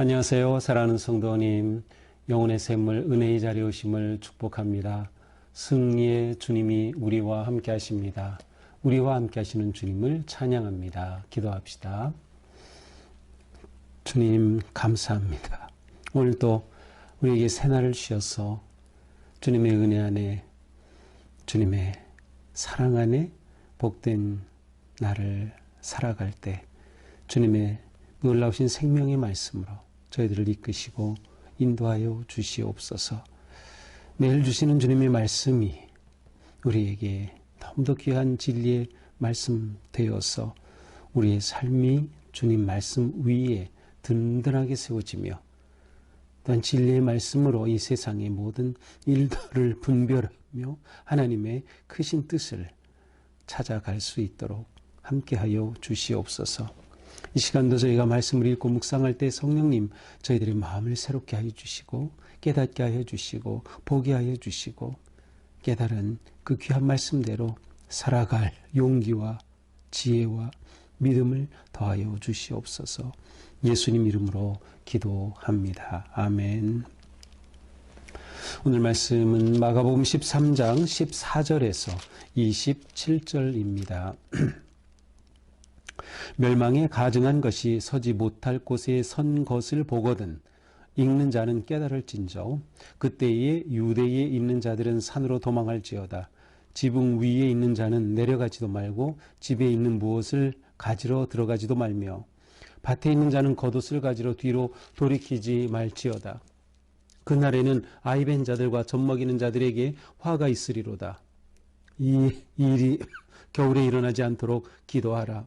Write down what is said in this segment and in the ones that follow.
안녕하세요. 사랑하는 성도님, 영혼의 샘물 은혜의 자리에 오심을 축복합니다. 승리의 주님이 우리와 함께 하십니다. 우리와 함께 하시는 주님을 찬양합니다. 기도합시다. 주님 감사합니다. 오늘도 우리에게 새날을 주셔서 주님의 은혜 안에, 주님의 사랑 안에 복된 나를 살아갈 때 주님의 놀라우신 생명의 말씀으로 저희들을 이끄시고 인도하여 주시옵소서. 매일 주시는 주님의 말씀이 우리에게 너무도 귀한 진리의 말씀 되어서 우리의 삶이 주님 말씀 위에 든든하게 세워지며 또한 진리의 말씀으로 이 세상의 모든 일들을 분별하며 하나님의 크신 뜻을 찾아갈 수 있도록 함께하여 주시옵소서. 이 시간도 저희가 말씀을 읽고 묵상할 때 성령님 저희들의 마음을 새롭게 하여 주시고 깨닫게 하여 주시고 보게 하여 주시고 깨달은 그 귀한 말씀대로 살아갈 용기와 지혜와 믿음을 더하여 주시옵소서. 예수님 이름으로 기도합니다. 아멘. 오늘 말씀은 마가복음 13장 14절에서 27절입니다. 멸망에 가증한 것이 서지 못할 곳에 선 것을 보거든 읽는 자는 깨달을진저 그때에 유대에 있는 자들은 산으로 도망할지어다. 지붕 위에 있는 자는 내려가지도 말고 집에 있는 무엇을 가지러 들어가지도 말며 밭에 있는 자는 겉옷을 가지러 뒤로 돌이키지 말지어다. 그날에는 아이벤 자들과 젖먹이는 자들에게 화가 있으리로다. 이 일이 겨울에 일어나지 않도록 기도하라.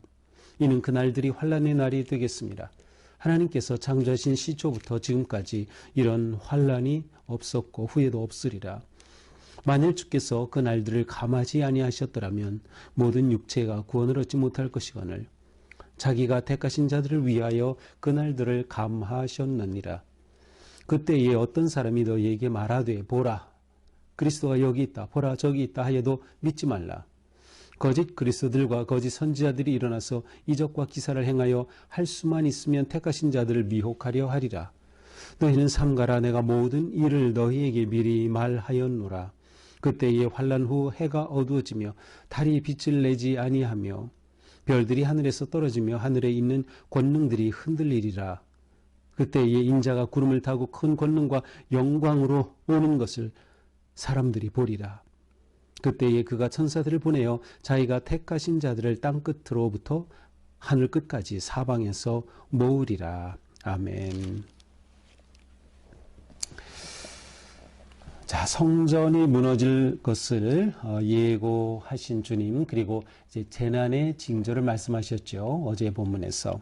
이는 그날들이 환난의 날이 되겠습니다. 하나님께서 창조하신 시초부터 지금까지 이런 환난이 없었고 후에도 없으리라. 만일 주께서 그 날들을 감하지 아니하셨더라면 모든 육체가 구원을 얻지 못할 것이거늘 자기가 택하신 자들을 위하여 그 날들을 감하셨느니라. 그때에 어떤 사람이 너희에게 말하되 보라 그리스도가 여기 있다 보라 저기 있다 하여도 믿지 말라. 거짓 그리스도들과 거짓 선지자들이 일어나서 이적과 기사를 행하여 할 수만 있으면 택하신 자들을 미혹하려 하리라. 너희는 삼가라. 내가 모든 일을 너희에게 미리 말하였노라. 그때에 환난 후 해가 어두워지며 달이 빛을 내지 아니하며 별들이 하늘에서 떨어지며 하늘에 있는 권능들이 흔들리리라. 그때에 인자가 구름을 타고 큰 권능과 영광으로 오는 것을 사람들이 보리라. 그때에 그가 천사들을 보내어 자기가 택하신 자들을 땅 끝으로부터 하늘 끝까지 사방에서 모으리라. 아멘. 자, 성전이 무너질 것을 예고하신 주님, 그리고 이제 재난의 징조를 말씀하셨죠. 어제 본문에서.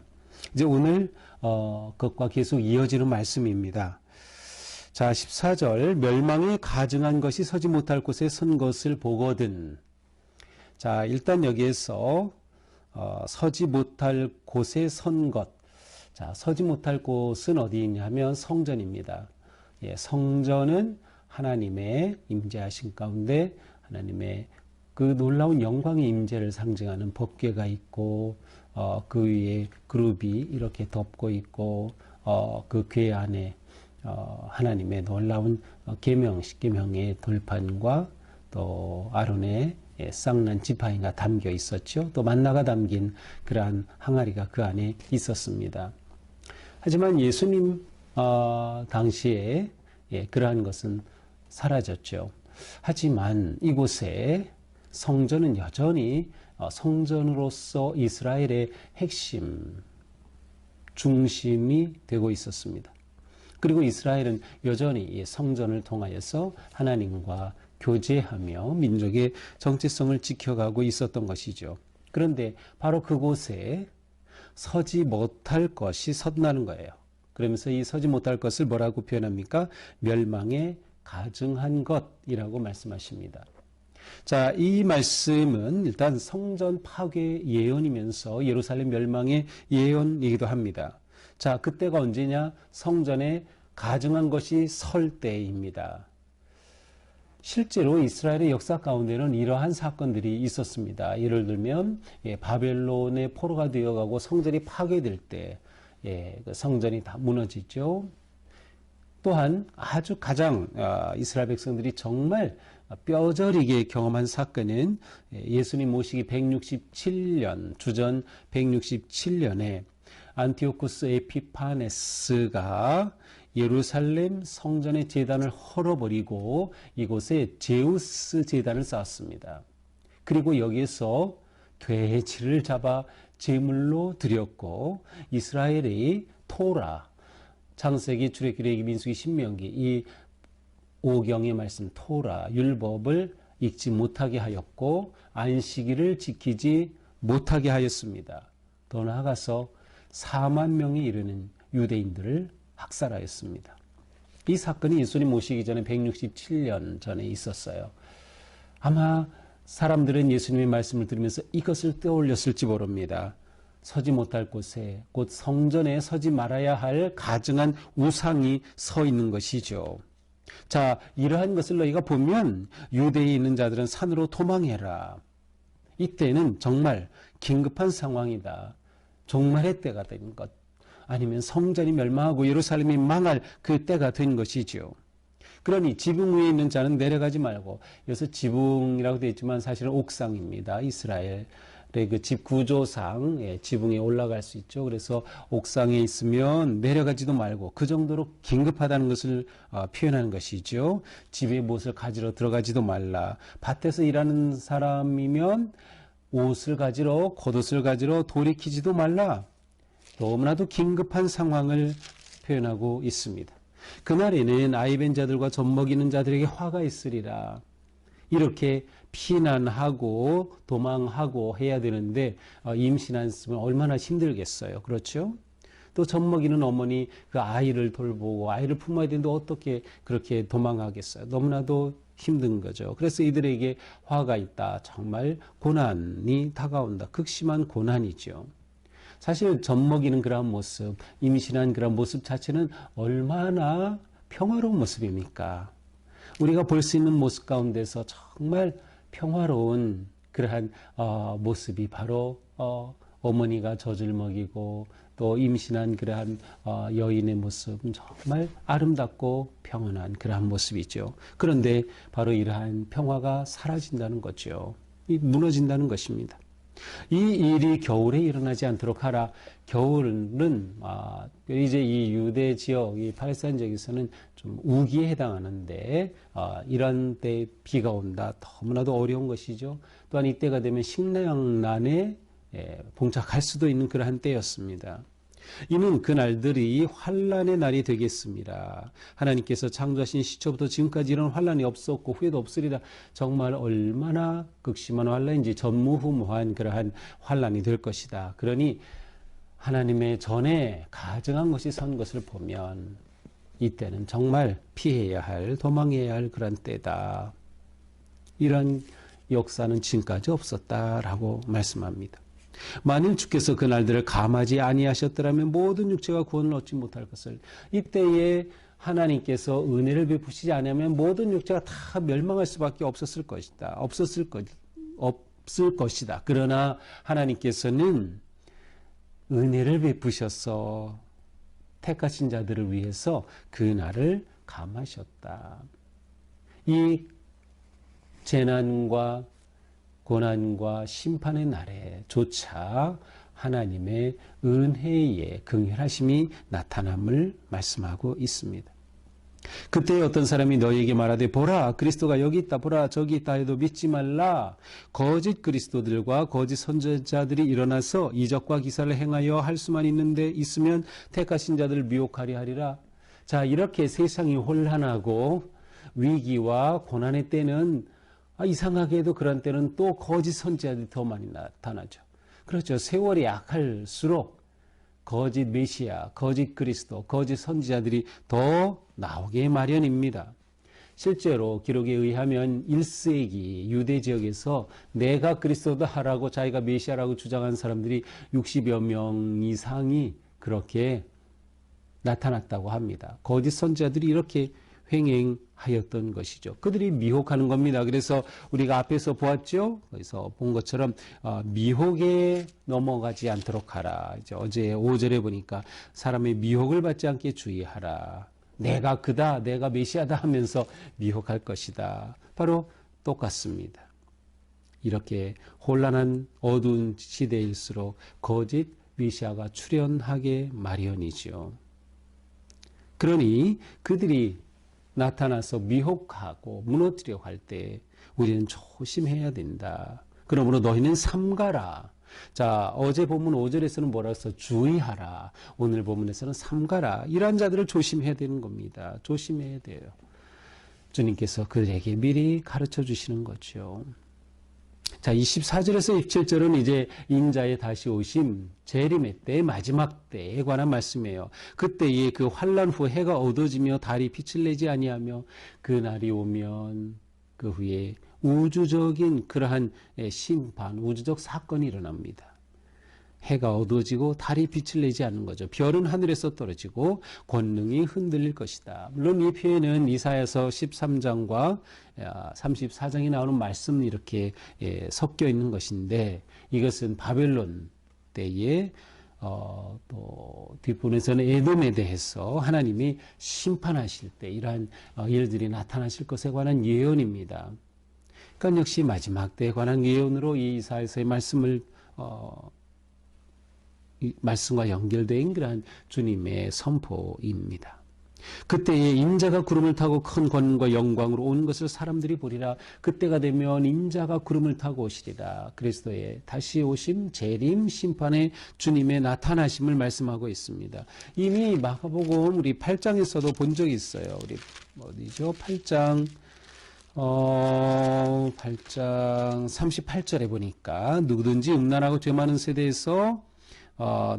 이제 오늘 그것과 계속 이어지는 말씀입니다. 자, 14절 멸망에 가증한 것이 서지 못할 곳에 선 것을 보거든. 자, 일단 여기에서 서지 못할 곳에 선 것. 자, 서지 못할 곳은 어디 있냐면 성전입니다. 예, 성전은 하나님의 임재하신 가운데 하나님의 그 놀라운 영광의 임재를 상징하는 법궤가 있고 그 위에 그룹이 이렇게 덮고 있고 그 궤 안에 하나님의 놀라운 계명, 십계명의 돌판과 또 아론의 쌍난 지팡이가 담겨 있었죠. 또 만나가 담긴 그러한 항아리가 그 안에 있었습니다. 하지만 예수님 당시에 그러한 것은 사라졌죠. 하지만 이곳에 성전은 여전히 성전으로서 이스라엘의 핵심, 중심이 되고 있었습니다. 그리고 이스라엘은 여전히 성전을 통하여서 하나님과 교제하며 민족의 정체성을 지켜가고 있었던 것이죠. 그런데 바로 그곳에 서지 못할 것이 섰다는 거예요. 그러면서 이 서지 못할 것을 뭐라고 표현합니까? 멸망에 가증한 것이라고 말씀하십니다. 자, 이 말씀은 일단 성전 파괴 예언이면서 예루살렘 멸망의 예언이기도 합니다. 자, 그때가 언제냐? 성전에 가증한 것이 설 때입니다. 실제로 이스라엘의 역사 가운데는 이러한 사건들이 있었습니다. 예를 들면 바벨론의 포로가 되어가고 성전이 파괴될 때 그 성전이 다 무너지죠. 또한 아주 가장 이스라엘 백성들이 정말 뼈저리게 경험한 사건은 예수님 모시기 167년, 주전 167년에 안티오쿠스 에피파네스가 예루살렘 성전의 제단을 헐어버리고 이곳에 제우스 제단을 쌓았습니다. 그리고 여기에서 돼지를 잡아 제물로 드렸고 이스라엘의 토라, 창세기, 출애굽기, 민수기, 신명기 이 5경의 말씀 토라, 율법을 읽지 못하게 하였고 안식일을 지키지 못하게 하였습니다. 더 나아가서 4만 명에 이르는 유대인들을 학살하였습니다. 이 사건이 예수님 모시기 전에 167년 전에 있었어요. 아마 사람들은 예수님의 말씀을 들으면서 이것을 떠올렸을지 모릅니다. 서지 못할 곳에 곧 성전에 서지 말아야 할 가증한 우상이 서 있는 것이죠. 자, 이러한 것을 너희가 보면 유대에 있는 자들은 산으로 도망해라. 이때는 정말 긴급한 상황이다. 종말의 때가 된 것. 아니면 성전이 멸망하고 예루살렘이 망할 그 때가 된 것이죠. 그러니 지붕 위에 있는 자는 내려가지 말고, 여기서 지붕이라고 되어 있지만 사실은 옥상입니다. 이스라엘의 그 집 구조상 지붕에 올라갈 수 있죠. 그래서 옥상에 있으면 내려가지도 말고 그 정도로 긴급하다는 것을 표현하는 것이죠. 집에 못을 가지러 들어가지도 말라. 밭에서 일하는 사람이면 옷을 가지러, 겉옷을 가지러 돌이키지도 말라. 너무나도 긴급한 상황을 표현하고 있습니다. 그날에는 아이벤 자들과 젖먹이는 자들에게 화가 있으리라. 이렇게 피난하고 도망하고 해야 되는데 임신한 쓰면 얼마나 힘들겠어요. 그렇죠? 또 젖먹이는 어머니 그 아이를 돌보고 아이를 품어야 되는데 어떻게 그렇게 도망하겠어요. 너무나도 힘든 거죠. 그래서 이들에게 화가 있다. 정말 고난이 다가온다. 극심한 고난이죠. 사실 젖먹이는 그런 모습, 임신한 그런 모습 자체는 얼마나 평화로운 모습입니까? 우리가 볼 수 있는 모습 가운데서 정말 평화로운 그러한 모습이 바로 어머니가 젖을 먹이고 또 임신한 그러한 여인의 모습은 정말 아름답고 평온한 그러한 모습이죠. 그런데 바로 이러한 평화가 사라진다는 거죠. 무너진다는 것입니다. 이 일이 겨울에 일어나지 않도록 하라. 겨울은 이제 이 유대 지역, 이 팔레스타인 지역에서는 좀 우기에 해당하는데 이런 때 비가 온다. 너무나도 어려운 것이죠. 또한 이때가 되면 식량난에 봉착할 수도 있는 그러한 때였습니다. 이는 그날들이 환난의 날이 되겠습니다. 하나님께서 창조하신 시초부터 지금까지 이런 환난이 없었고 후에도 없으리라. 정말 얼마나 극심한 환난인지 전무후무한 그러한 환난이 될 것이다. 그러니 하나님의 전에 가증한 것이 선 것을 보면 이때는 정말 피해야 할, 도망해야 할 그런 때다. 이런 역사는 지금까지 없었다라고 말씀합니다. 만일 주께서 그 날들을 감하지 아니하셨더라면 모든 육체가 구원을 얻지 못할 것을. 이때에 하나님께서 은혜를 베푸시지 않으면 모든 육체가 다 멸망할 수밖에 없을 것이다. 그러나 하나님께서는 은혜를 베푸셔서 택하신 자들을 위해서 그 날을 감하셨다. 이 재난과 고난과 심판의 날에조차 하나님의 은혜의 긍휼하심이 나타남을 말씀하고 있습니다. 그때 어떤 사람이 너희에게 말하되 보라 그리스도가 여기 있다 보라 저기 있다 해도 믿지 말라. 거짓 그리스도들과 거짓 선지자들이 일어나서 이적과 기사를 행하여 할 수만 있으면 택하신 자들을 미혹하려 하리라. 자, 이렇게 세상이 혼란하고 위기와 고난의 때는 이상하게도 그런 때는 또 거짓 선지자들이 더 많이 나타나죠. 그렇죠. 세월이 약할수록 거짓 메시아, 거짓 그리스도, 거짓 선지자들이 더 나오게 마련입니다. 실제로 기록에 의하면 1세기 유대 지역에서 내가 그리스도다 하라고 자기가 메시아라고 주장한 사람들이 60여 명 이상이 그렇게 나타났다고 합니다. 거짓 선지자들이 이렇게 하였던 것이죠. 그들이 미혹하는 겁니다. 그래서 우리가 앞에서 보았죠. 그래서 본 것처럼 미혹에 넘어가지 않도록 하라. 이제 어제 5절에 보니까 사람의 미혹을 받지 않게 주의하라. 내가 그다, 내가 메시아다 하면서 미혹할 것이다. 바로 똑같습니다. 이렇게 혼란한 어두운 시대일수록 거짓 메시아가 출현하게 마련이죠. 그러니 그들이 나타나서 미혹하고 무너뜨려 할 때 우리는 조심해야 된다. 그러므로 너희는 삼가라. 자, 어제 본문 5절에서는 뭐라고 해서 주의하라. 오늘 본문에서는 삼가라. 이러한 자들을 조심해야 되는 겁니다. 조심해야 돼요. 주님께서 그들에게 미리 가르쳐 주시는 거죠. 자, 24절에서 27절은 이제 인자의 다시 오심, 재림의 때, 마지막 때에 관한 말씀이에요. 그때에 그 환란 후 해가 어두워지며 달이 빛을 내지 아니하며 그 날이 오면 그 후에 우주적인 그러한 심판, 우주적 사건이 일어납니다. 해가 어두워지고 달이 빛을 내지 않는 거죠. 별은 하늘에서 떨어지고 권능이 흔들릴 것이다. 물론 이 표현은 이사야서 13장과 34장에 나오는 말씀이 이렇게 섞여 있는 것인데 이것은 바벨론 때에 또 뒷부분에서는 에돔에 대해서 하나님이 심판하실 때 이러한 일들이 나타나실 것에 관한 예언입니다. 그러니까 역시 마지막 때에 관한 예언으로 이 이사야서의 말씀을 이 말씀과 연결된 그러한 주님의 선포입니다. 그때에 인자가 구름을 타고 큰 권능과 영광으로 오는 것을 사람들이 보리라. 그때가 되면 인자가 구름을 타고 오시리라. 그리스도의 다시 오심, 재림, 심판의 주님의 나타나심을 말씀하고 있습니다. 이미 마가복음 우리 8장에서도 본 적이 있어요. 우리 어디죠? 8장 38절에 보니까 누구든지 음란하고 죄 많은 세대에서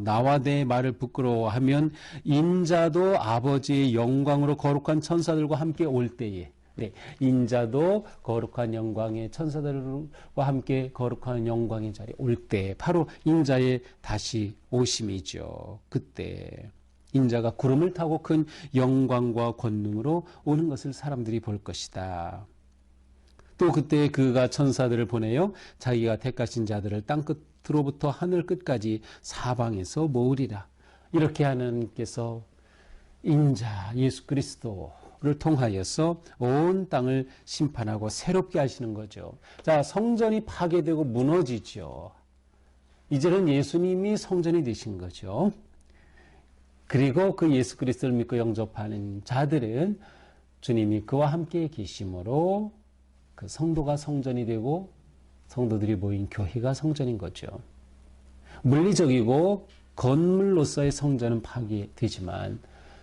나와 내 말을 부끄러워하면 인자도 아버지의 영광으로 거룩한 천사들과 함께 올 때에, 네, 인자도 거룩한 영광의 천사들과 함께 거룩한 영광의 자리에 올 때, 바로 인자의 다시 오심이죠. 그때 인자가 구름을 타고 큰 영광과 권능으로 오는 것을 사람들이 볼 것이다. 또 그때 그가 천사들을 보내요 자기가 택하신 자들을 땅끝으로부터 하늘 끝까지 사방에서 모으리라. 이렇게 하나님께서 인자 예수 그리스도를 통하여서 온 땅을 심판하고 새롭게 하시는 거죠. 자, 성전이 파괴되고 무너지죠. 이제는 예수님이 성전이 되신 거죠. 그리고 그 예수 그리스도를 믿고 영접하는 자들은 주님이 그와 함께 계심으로 그 성도가 성전이 되고 성도들이 모인 교회가 성전인 거죠. 물리적이고 건물로서의 성전은 파괴되지만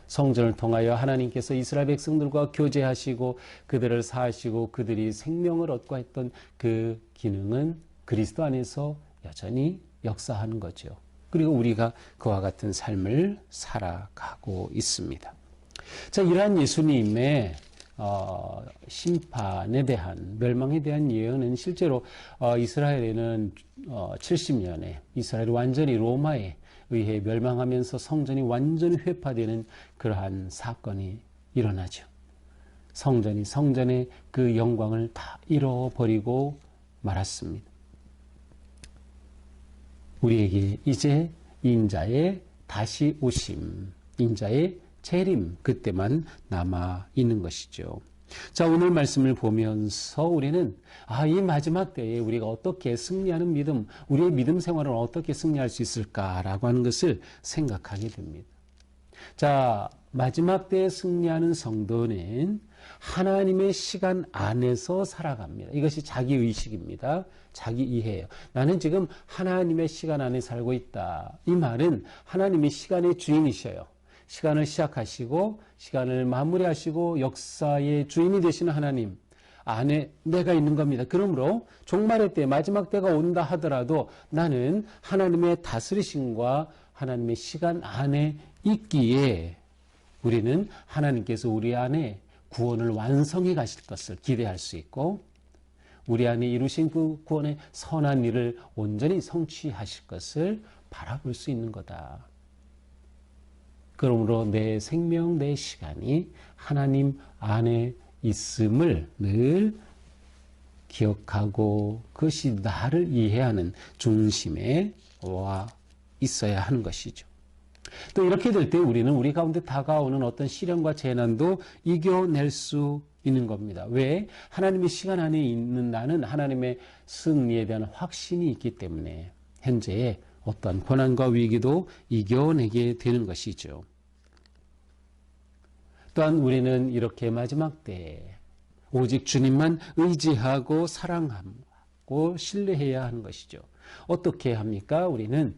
성전을 통하여 하나님께서 이스라엘 백성들과 교제하시고 그들을 사하시고 그들이 생명을 얻고 했던 그 기능은 그리스도 안에서 여전히 역사하는 거죠. 그리고 우리가 그와 같은 삶을 살아가고 있습니다. 자, 이러한 예수님의 심판에 대한, 멸망에 대한 예언은 실제로 이스라엘에는 70년에 이스라엘이 완전히 로마에 의해 멸망하면서 성전이 완전히 회파되는 그러한 사건이 일어나죠. 성전이 성전의 그 영광을 다 잃어버리고 말았습니다. 우리에게 이제 인자의 다시 오심, 인자의 재림, 그때만 남아 있는 것이죠. 자, 오늘 말씀을 보면서 우리는 이 마지막 때에 우리가 어떻게 승리하는 믿음, 우리의 믿음 생활을 어떻게 승리할 수 있을까라고 하는 것을 생각하게 됩니다. 자, 마지막 때에 승리하는 성도는 하나님의 시간 안에서 살아갑니다. 이것이 자기의식입니다. 자기 이해예요. 나는 지금 하나님의 시간 안에 살고 있다. 이 말은 하나님이 시간의 주인이셔요. 시간을 시작하시고 시간을 마무리하시고 역사의 주인이 되시는 하나님 안에 내가 있는 겁니다. 그러므로 종말의 때 마지막 때가 온다 하더라도 나는 하나님의 다스리심과 하나님의 시간 안에 있기에 우리는 하나님께서 우리 안에 구원을 완성해 가실 것을 기대할 수 있고 우리 안에 이루신 그 구원의 선한 일을 온전히 성취하실 것을 바라볼 수 있는 거다. 그러므로 내 생명, 내 시간이 하나님 안에 있음을 늘 기억하고 그것이 나를 이해하는 중심에 와 있어야 하는 것이죠. 또 이렇게 될 때 우리는 우리 가운데 다가오는 어떤 시련과 재난도 이겨낼 수 있는 겁니다. 왜? 하나님의 시간 안에 있는 나는 하나님의 승리에 대한 확신이 있기 때문에 현재의 어떤 고난과 위기도 이겨내게 되는 것이죠. 또한 우리는 이렇게 마지막 때에 오직 주님만 의지하고 사랑하고 신뢰해야 하는 것이죠. 어떻게 합니까? 우리는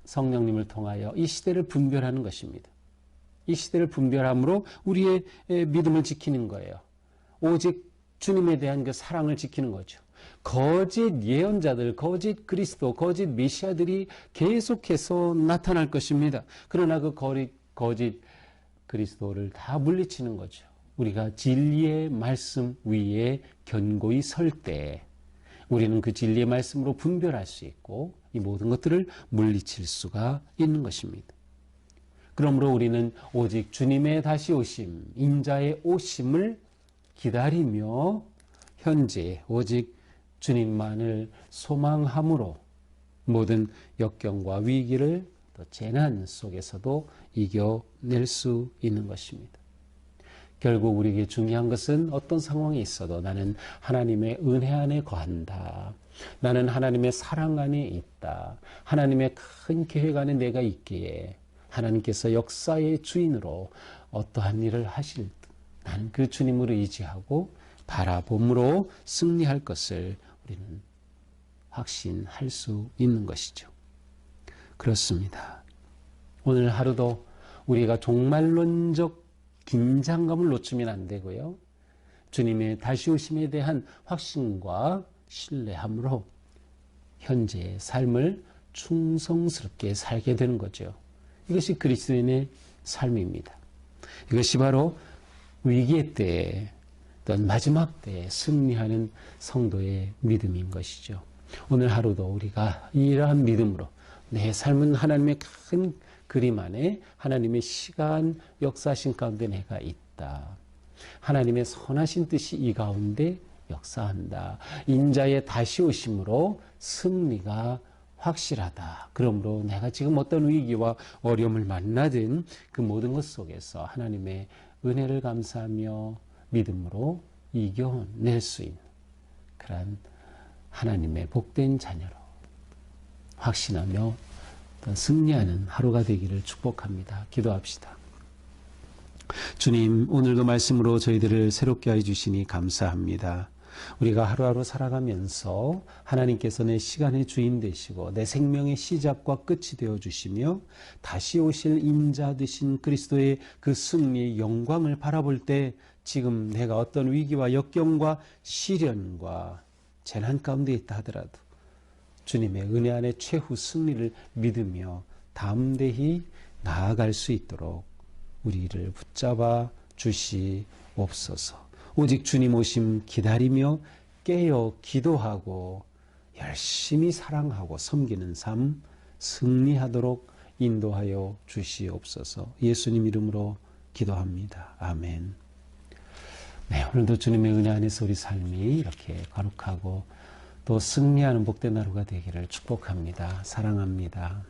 성령님을 통하여 이 시대를 분별하는 것입니다. 이 시대를 분별함으로 우리의 믿음을 지키는 거예요. 오직 주님에 대한 그 사랑을 지키는 거죠. 거짓 예언자들, 거짓 그리스도, 거짓 메시아들이 계속해서 나타날 것입니다. 그러나 그 거짓 그리스도를 다 물리치는 거죠. 우리가 진리의 말씀 위에 견고히 설 때 우리는 그 진리의 말씀으로 분별할 수 있고 이 모든 것들을 물리칠 수가 있는 것입니다. 그러므로 우리는 오직 주님의 다시 오심, 인자의 오심을 기다리며 현재 오직 주님만을 소망함으로 모든 역경과 위기를 또 재난 속에서도 이겨낼 수 있는 것입니다. 결국 우리에게 중요한 것은 어떤 상황에 있어도 나는 하나님의 은혜 안에 거한다. 나는 하나님의 사랑 안에 있다. 하나님의 큰 계획 안에 내가 있기에 하나님께서 역사의 주인으로 어떠한 일을 하실 때 나는 그 주님을 의지하고 바라봄으로 승리할 것을 우리는 확신할 수 있는 것이죠. 그렇습니다. 오늘 하루도 우리가 종말론적 긴장감을 놓치면 안 되고요. 주님의 다시 오심에 대한 확신과 신뢰함으로 현재의 삶을 충성스럽게 살게 되는 거죠. 이것이 그리스도인의 삶입니다. 이것이 바로 위기의 때에 또는 마지막 때에 승리하는 성도의 믿음인 것이죠. 오늘 하루도 우리가 이러한 믿음으로 내 삶은 하나님의 큰 그림 안에 하나님의 시간 역사하신 가운데 내가 있다. 하나님의 선하신 뜻이 이 가운데 역사한다. 인자의 다시 오심으로 승리가 확실하다. 그러므로 내가 지금 어떤 위기와 어려움을 만나든 그 모든 것 속에서 하나님의 은혜를 감사하며 믿음으로 이겨낼 수 있는 그러한 하나님의 복된 자녀로 확신하며 승리하는 하루가 되기를 축복합니다. 기도합시다. 주님, 오늘도 말씀으로 저희들을 새롭게 해주시니 감사합니다. 우리가 하루하루 살아가면서 하나님께서 내 시간의 주인 되시고 내 생명의 시작과 끝이 되어주시며 다시 오실 인자 되신 그리스도의 그 승리의 영광을 바라볼 때 지금 내가 어떤 위기와 역경과 시련과 재난 가운데 있다 하더라도 주님의 은혜 안에 최후 승리를 믿으며 담대히 나아갈 수 있도록 우리를 붙잡아 주시옵소서. 오직 주님 오심 기다리며 깨어 기도하고 열심히 사랑하고 섬기는 삶 승리하도록 인도하여 주시옵소서. 예수님 이름으로 기도합니다. 아멘. 네, 오늘도 주님의 은혜 안에서 우리 삶이 이렇게 거룩하고 또 승리하는 복된 하루가 되기를 축복합니다. 사랑합니다.